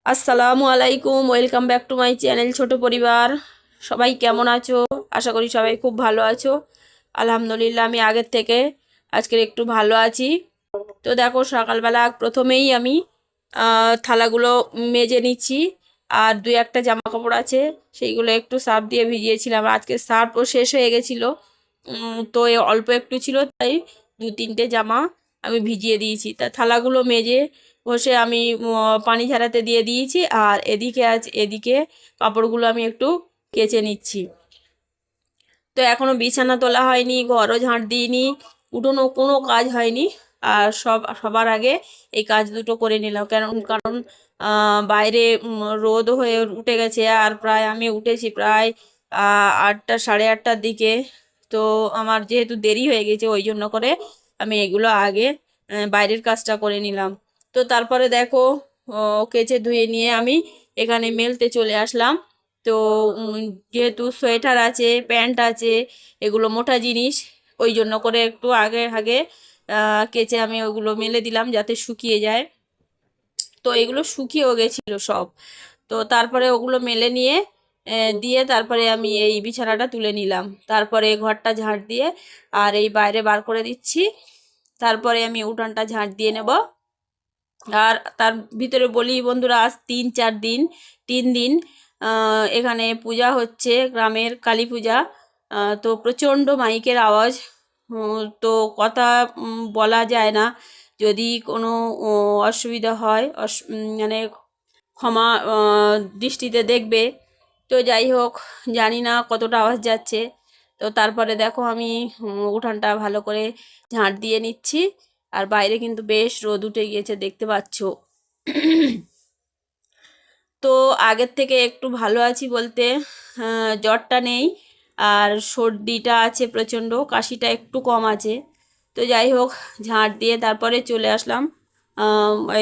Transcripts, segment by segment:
আসসালামু আলাইকুম, welcome back to my channel ছোট পরিবার। সবাই কেমন আছো? আশা করি সবাই খুব ভালো আছো। আলহামদুলিল্লাহ আমি আগের থেকে আজকের একটু ভালো আছি। তো দেখো, সকালবেলা প্রথমেই আমি থালাগুলো মেজে নিচ্ছি। আর দুই একটা জামা কাপড় আছে, সেইগুলো একটু সার্ফ দিয়ে ভিজিয়েছিলাম। আজকে সার্ফও শেষ হয়ে গেছিলো, তো অল্প একটু ছিল, তাই দু তিনটে জামা আমি ভিজিয়ে দিয়েছি। তা থালাগুলো মেজে ঘষে আমি পানি ঝরাতে দিয়ে দিয়েছি। আর এদিকে কাপড়গুলো আমি একটু কেচে নিচ্ছি। তো এখনো বিছানা তোলা হয়নি, ঘরও ঝাঁট দিইনি, উঠোনো কোনো কাজ হয়নি। আর সবার আগে এই কাজ দুটো করে নিলাম, কারণ বাইরে রোদ হয়ে উঠে গেছে। আর প্রায় আমি উঠেছি প্রায় 8টা সাড়ে 8টার দিকে। তো আমার যেহেতু দেরি হয়ে গেছে, ওই জন্য করে আমি এগুলো আগে বাইরের কাজটা করে নিলাম। তো তারপরে দেখো, কেচে ধুয়ে নিয়ে আমি এখানে মেলতে চলে আসলাম। তো যেহেতু সোয়েটার আছে, প্যান্ট আছে, এগুলো মোটা জিনিস, ওই জন্য করে একটু আগে আগে কেচে আমি ওগুলো মেলে দিলাম যাতে শুকিয়ে যায়। তো এগুলো শুকিয়েও গেছিলো সব। তো তারপরে ওগুলো মেলে নিয়ে দিয়ে তারপরে আমি এই বিছানাটা তুলে নিলাম। তারপরে ঘরটা ঝাঁট দিয়ে আর এই বাইরে বার করে দিচ্ছি। তারপরে আমি উঠানটা ঝাঁট দিয়ে নেব। আর তার ভিতরে বলি বন্ধুরা, আজ 3 4 দিন 3 দিন এখানে পূজা হচ্ছে, গ্রামের কালী পূজা। তো প্রচণ্ড মাইকের আওয়াজ, তো কথা বলা যায় না। যদি কোনো অসুবিধা হয় মানে ক্ষমা দৃষ্টিতে দেখবে। তো যাই হোক, জানি না কতটা আওয়াজ যাচ্ছে। তো তারপরে দেখো আমি উঠানটা ভালো করে ঝাঁট দিয়ে নিচ্ছি। আর বাইরে কিন্তু বেশ রোদ উঠে গিয়েছে, দেখতে পাচ্ছ। তো আগের থেকে একটু ভালো আছি বলতে, জ্বরটা নেই। আর সর্দিটা আছে প্রচণ্ড, কাশিটা একটু কম আছে। তো যাই হোক, ঝাঁট দিয়ে তারপরে চলে আসলাম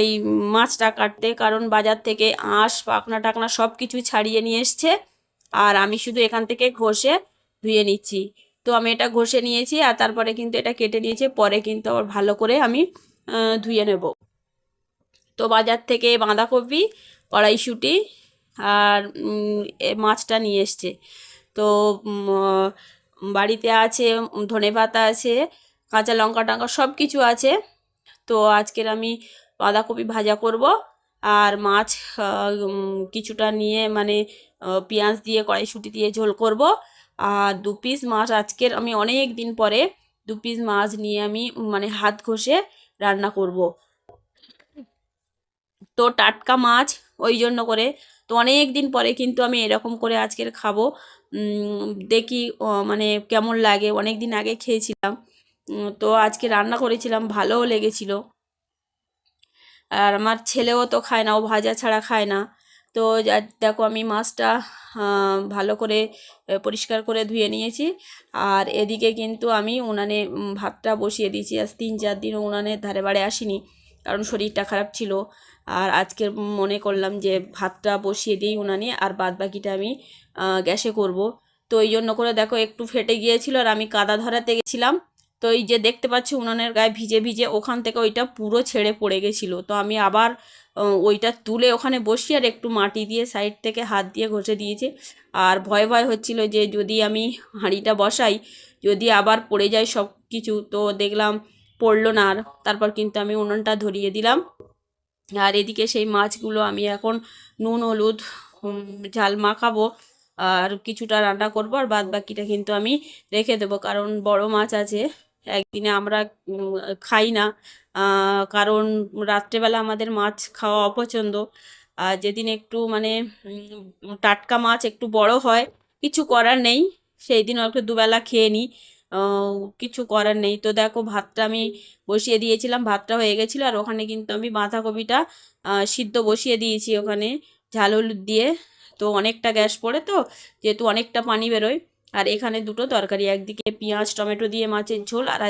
এই মাছটা কাটতে, কারণ বাজার থেকে আঁশ পাখনা টাকনা সব কিছু ছাড়িয়ে নিয়ে এসছে। আর আমি শুধু এখান থেকে ঘষে ধুয়ে নিচ্ছি। তো আমি এটা ঘষে নিয়েছি আর তারপরে কিন্তু এটা কেটে নিয়েছি, পরে কিন্তু আবার ভালো করে আমি ধুয়ে নেব। তো বাজার থেকে বাঁধাকপি, কড়াইশুঁটি আর মাছটা নিয়ে এসছে। তো বাড়িতে আছে ধনেপাতা আছে, কাঁচা লঙ্কা টঙ্কা সব কিছু আছে। তো আজকের আমি বাঁধাকপি ভাজা করব। আর মাছ কিছুটা নিয়ে মানে পেঁয়াজ দিয়ে কড়াইশুঁটি দিয়ে ঝোল করব। আর 2 পিস মাছ আজকের আমি অনেক দিন পরে 2 পিস মাছ নিয়ে আমি মানে হাত ঘষে রান্না করব। তো টাটকা মাছ, ওই জন্য করে। তো অনেক দিন পরে কিন্তু আমি এরকম করে আজকের খাবো। দেখি মানে কেমন লাগে, অনেক দিন আগে খেয়েছিলাম। তো আজকে রান্না করেছিলাম, ভালোও লেগেছিল। আর আমার ছেলেও তো খায় না, ও ভাজা ছাড়া খায় না। তো দেখো আমি মাছটা ভালো করে পরিষ্কার করে ধুয়ে নিয়েছি। আর এদিকে কিন্তু আমি উনানে ভাতটা বসিয়ে দিয়েছি। আজ 3 4 দিন উনানের ধারে বাড়ে আসিনি, কারণ শরীরটা খারাপ ছিল। আর আজকের মনে করলাম যে ভাতটা বসিয়ে দিই উনানে, আর বাদ বাকিটা আমি গ্যাসে করব। তো এই জন্য করে দেখো একটু ফেটে গিয়েছিল, আর আমি কাদা ধরাতে গেছিলাম। তো এই যে দেখতে পাচ্ছি উনানের গায়ে ভিজে ভিজে ওখান থেকে ওইটা পুরো ছেড়ে পড়ে গেছিলো। তো আমি আবার ওইটা তুলে ওখানে বসিয়ে আর একটু মাটি দিয়ে সাইড থেকে হাত দিয়ে ঘষে দিয়েছি। আর ভয় ভয় হচ্ছিল যে যদি আমি হাঁড়িটা বসাই, যদি আবার পড়ে যায় সব কিছু। তো দেখলাম পড়লো না। আর তারপর কিন্তু আমি উনুনটা ধরিয়ে দিলাম। আর এদিকে সেই মাছগুলো আমি এখন নুন হলুদ ঝাল মাখাবো, আর কিছুটা রান্না করবো, আর বাদ বাকিটা কিন্তু আমি রেখে দেবো, কারণ বড় মাছ আছে। একদিনে আমরা খাই না, কারণ রাত্রেবেলা আমাদের মাছ খাওয়া অপছন্দ। আর যেদিন একটু মানে টাটকা মাছ একটু বড় হয়, কিছু করার নেই, সেই দিন একটু দুবেলা খেয়ে নিই, কিছু করার নেই। তো দেখো ভাতটা আমি বসিয়ে দিয়েছিলাম, ভাতটা হয়ে গেছিলো। আর ওখানে কিন্তু আমি বাঁধাকপিটা সিদ্ধ বসিয়ে দিয়েছি ওখানে ঝাল হলুদ দিয়ে। তো অনেকটা গ্যাস পড়ে, তো যেহেতু অনেকটা পানি বেরোয়। আর এখানে দুটো তরকারি, একদিকে পেঁয়াজ টমেটো দিয়ে মাছের ঝোল, আর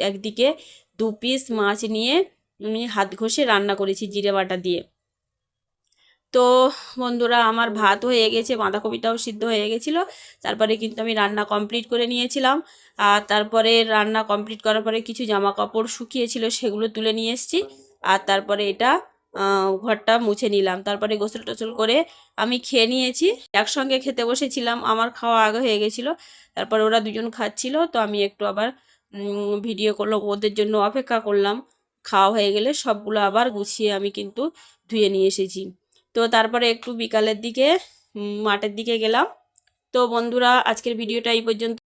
একদিকে 2 পিস মাছ নিয়ে আমি হাত ঘষে রান্না করেছি জিরে বাটা দিয়ে। তো বন্ধুরা, আমার ভাত হয়ে গেছে, বাঁধাকপিটাও সিদ্ধ হয়ে গেছিলো। তারপরে কিন্তু আমি রান্না কমপ্লিট করে নিয়েছিলাম। আর তারপরে রান্না কমপ্লিট করার পরে কিছু জামা কাপড় শুকিয়েছিল, সেগুলো তুলে নিয়ে এসেছি। আর তারপরে এটা ঘরটা মুছে নিলাম। তারপরে গোসল টোসল করে আমি খেয়ে নিয়েছি। একসঙ্গে খেতে বসেছিলাম, আমার খাওয়া আগে হয়ে গেছিলো। তারপর ওরা দুজন খাচ্ছিল, তো আমি একটু আবার ভিডিও করলাম, ওদের জন্য অপেক্ষা করলাম। খাওয়া হয়ে গেলে সবগুলো আবার গুছিয়ে আমি কিন্তু ধুয়ে নিয়ে এসেছি। তো তারপরে একটু বিকালের দিকে মাঠের দিকে গেলাম। তো বন্ধুরা, আজকের ভিডিওটা এই পর্যন্ত।